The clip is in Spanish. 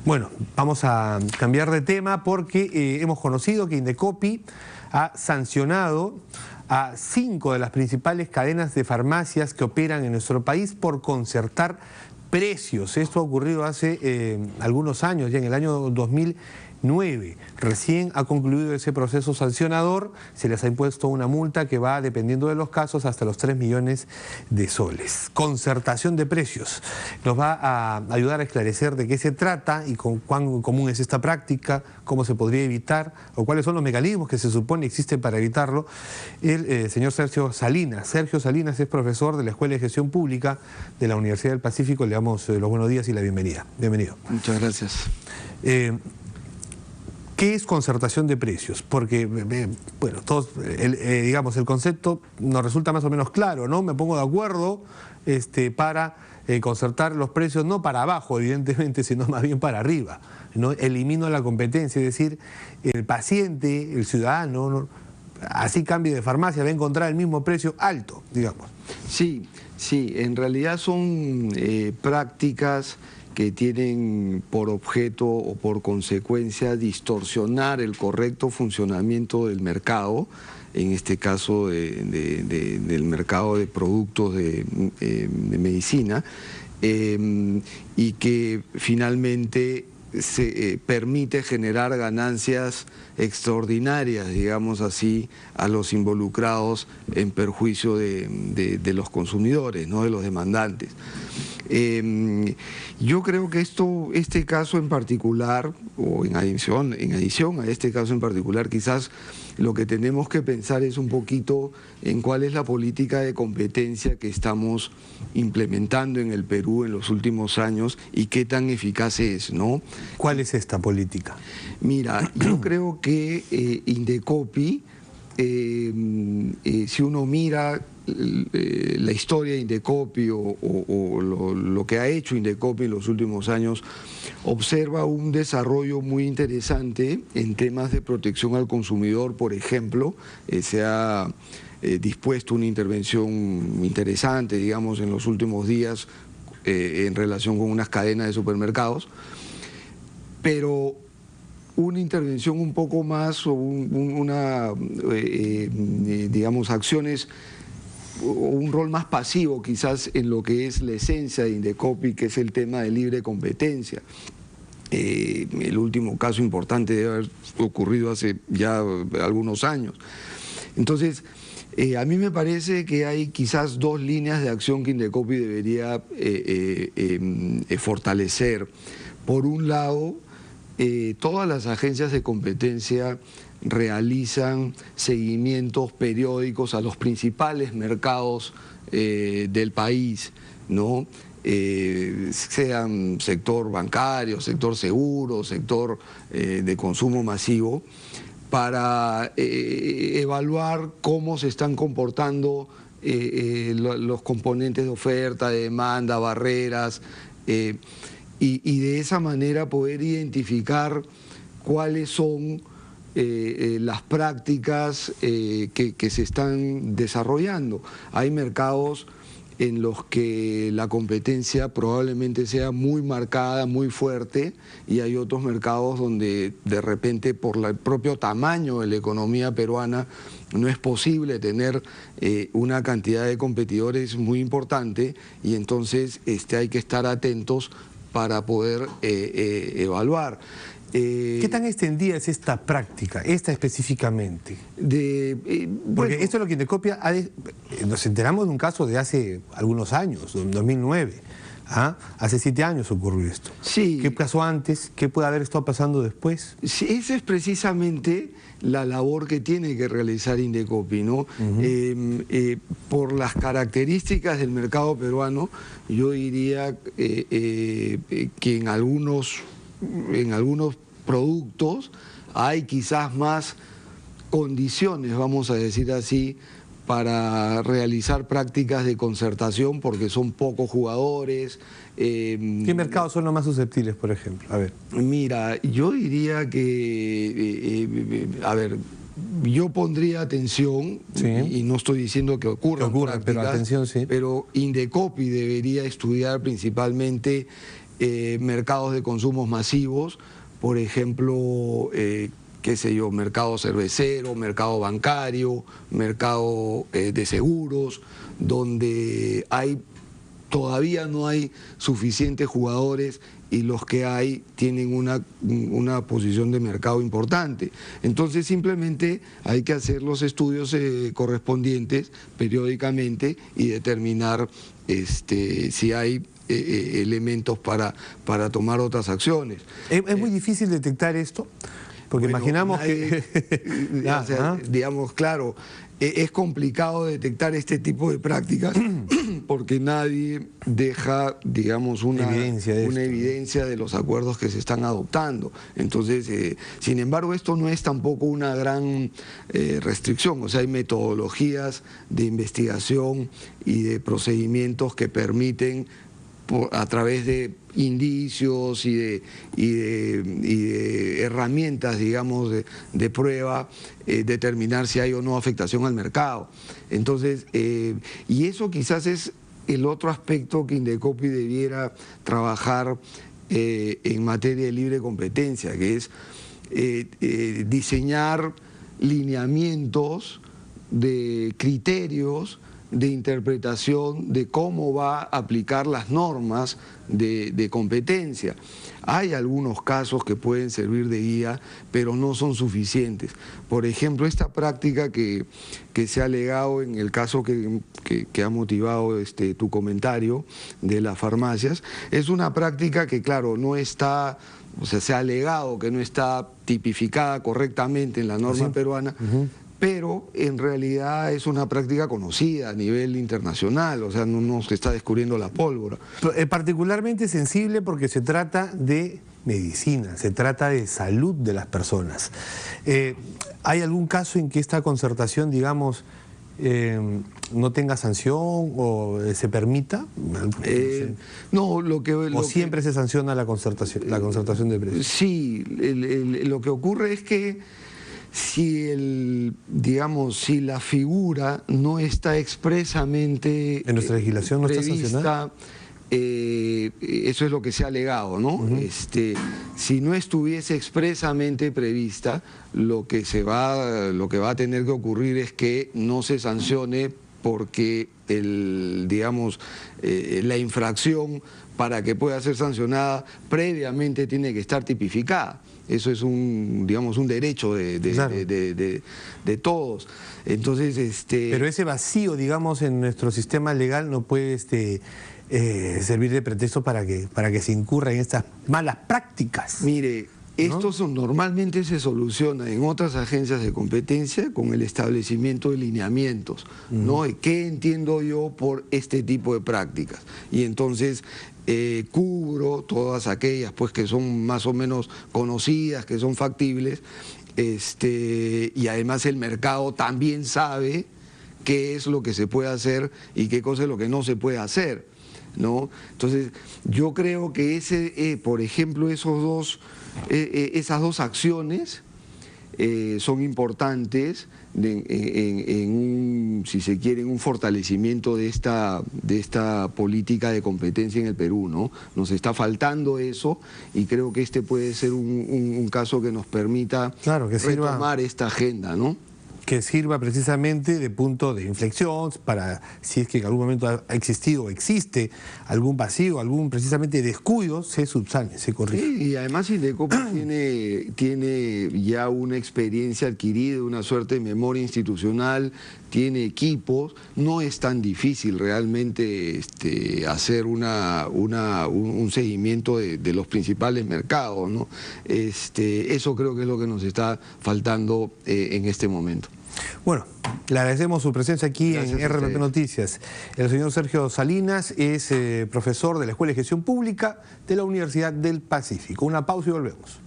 Bueno, vamos a cambiar de tema porque hemos conocido que Indecopi ha sancionado a 5 de las principales cadenas de farmacias que operan en nuestro país por concertar precios. Esto ha ocurrido hace algunos años, ya en el año 2009. Recién ha concluido ese proceso sancionador, se les ha impuesto una multa que va, dependiendo de los casos, hasta los 3 millones de soles. Concertación de precios. Nos va a ayudar a esclarecer de qué se trata y con cuán común es esta práctica, cómo se podría evitar o cuáles son los mecanismos que se supone existen para evitarlo. El señor Sergio Salinas. Sergio Salinas es profesor de la Escuela de Gestión Pública de la Universidad del Pacífico. Le damos los buenos días y la bienvenida. Bienvenido. Muchas gracias. ¿Qué es concertación de precios? Porque, bueno, todos, digamos, el concepto nos resulta más o menos claro, ¿no? Me pongo de acuerdo para concertar los precios, no para abajo, evidentemente, sino más bien para arriba, ¿no? Elimino la competencia, es decir, el paciente, el ciudadano, ¿no? Así cambie de farmacia, va a encontrar el mismo precio alto, digamos. Sí, en realidad son prácticas que tienen por objeto o por consecuencia distorsionar el correcto funcionamiento del mercado, en este caso del mercado de productos de medicina, y que finalmente se permite generar ganancias extraordinarias, digamos así, a los involucrados en perjuicio de los consumidores, ¿no? De los demandantes. Yo creo que este caso en particular, o en adición a este caso en particular, quizás lo que tenemos que pensar es un poquito en cuál es la política de competencia que estamos implementando en el Perú en los últimos años y qué tan eficaz es, ¿no? ¿Cuál es esta política? Mira, yo creo que Indecopi, si uno mira la historia de Indecopi o lo que ha hecho Indecopi en los últimos años, observa un desarrollo muy interesante en temas de protección al consumidor. Por ejemplo, se ha dispuesto una intervención interesante, digamos, en los últimos días en relación con unas cadenas de supermercados, pero una intervención un poco más, o digamos, acciones o un rol más pasivo quizás en lo que es la esencia de Indecopi, que es el tema de libre competencia. El último caso importante debe haber ocurrido hace ya algunos años. Entonces, a mí me parece que hay quizás 2 líneas de acción que Indecopi debería fortalecer. Por un lado, todas las agencias de competencia realizan seguimientos periódicos a los principales mercados del país, ¿no? Sean sector bancario, sector seguro, sector de consumo masivo, para evaluar cómo se están comportando los componentes de oferta, de demanda, barreras, y de esa manera poder identificar cuáles son las prácticas que se están desarrollando. Hay mercados en los que la competencia probablemente sea muy marcada, muy fuerte, y hay otros mercados donde de repente por el propio tamaño de la economía peruana no es posible tener una cantidad de competidores muy importante, y entonces hay que estar atentos para poder evaluar. ¿Qué tan extendida es esta práctica, esta específicamente? Porque esto es lo que Indecopi nos enteramos de un caso de hace algunos años, 2009. Hace 7 años ocurrió esto. Sí. ¿Qué pasó antes? ¿Qué puede haber estado pasando después? Sí, esa es precisamente la labor que tiene que realizar Indecopi, ¿no? Por las características del mercado peruano, yo diría que en algunos productos hay quizás más condiciones, vamos a decir así, para realizar prácticas de concertación, porque son pocos jugadores. ¿Qué mercados son los más susceptibles, por ejemplo? A ver. Mira, yo diría que, yo pondría atención, sí, y no estoy diciendo que ocurra, pero atención, sí. Pero Indecopi debería estudiar principalmente mercados de consumos masivos, por ejemplo, qué sé yo, mercado cervecero, mercado bancario, mercado de seguros, donde todavía no hay suficientes jugadores y los que hay tienen una posición de mercado importante. Entonces simplemente hay que hacer los estudios correspondientes periódicamente y determinar si hay elementos para tomar otras acciones. ¿Es muy difícil detectar esto? Porque bueno, imaginamos que... digamos, claro, es complicado detectar este tipo de prácticas porque nadie deja, digamos, una evidencia de los acuerdos que se están adoptando. Entonces, sin embargo, esto no es tampoco una gran restricción. O sea, hay metodologías de investigación y de procedimientos que permiten, a través de indicios y de herramientas, digamos, de prueba, determinar si hay o no afectación al mercado. Entonces, y eso quizás es el otro aspecto que Indecopi debiera trabajar en materia de libre competencia, que es diseñar lineamientos de criterios de interpretación de cómo va a aplicar las normas de competencia. Hay algunos casos que pueden servir de guía, pero no son suficientes. Por ejemplo, esta práctica que se ha alegado en el caso que ha motivado tu comentario de las farmacias, es una práctica que, claro, no está... O sea, se ha alegado que no está tipificada correctamente en la norma peruana, pero en realidad es una práctica conocida a nivel internacional, o sea, no se está descubriendo la pólvora. Particularmente sensible porque se trata de medicina, se trata de salud de las personas. ¿Hay algún caso en que esta concertación, digamos, no tenga sanción o se permita? No, siempre se sanciona la concertación de precios. Sí, lo que ocurre es que si la figura no está expresamente en nuestra legislación no prevista, está sancionada. Eso es lo que se ha alegado, ¿no? Si no estuviese expresamente prevista, lo que va a tener que ocurrir es que no se sancione porque la infracción, para que pueda ser sancionada, previamente tiene que estar tipificada. Eso es un derecho de todos. Entonces, Pero ese vacío, digamos, en nuestro sistema legal no puede servir de pretexto para que se incurra en estas malas prácticas. Mire, esto normalmente se soluciona en otras agencias de competencia con el establecimiento de lineamientos, ¿no? ¿Qué entiendo yo por este tipo de prácticas? Y entonces cubro todas aquellas pues que son más o menos conocidas, que son factibles, y además el mercado también sabe qué es lo que se puede hacer y qué cosa es lo que no se puede hacer, ¿no? Entonces yo creo que por ejemplo, esas dos acciones son importantes si se quiere, en un fortalecimiento de esta política de competencia en el Perú, ¿no? Nos está faltando eso y creo que puede ser un caso que nos permita retomar esta agenda, ¿no? Que sirva precisamente de punto de inflexión para, si es que en algún momento ha existido o existe algún vacío, algún precisamente descuido, se subsane, se corrige. Sí, y además Indecopi tiene ya una experiencia adquirida, una suerte de memoria institucional, tiene equipos, no es tan difícil realmente hacer un seguimiento de los principales mercados, ¿no? Eso creo que es lo que nos está faltando en este momento. Bueno, le agradecemos su presencia aquí en RPP Noticias. El señor Sergio Salinas es profesor de la Escuela de Gestión Pública de la Universidad del Pacífico. Una pausa y volvemos.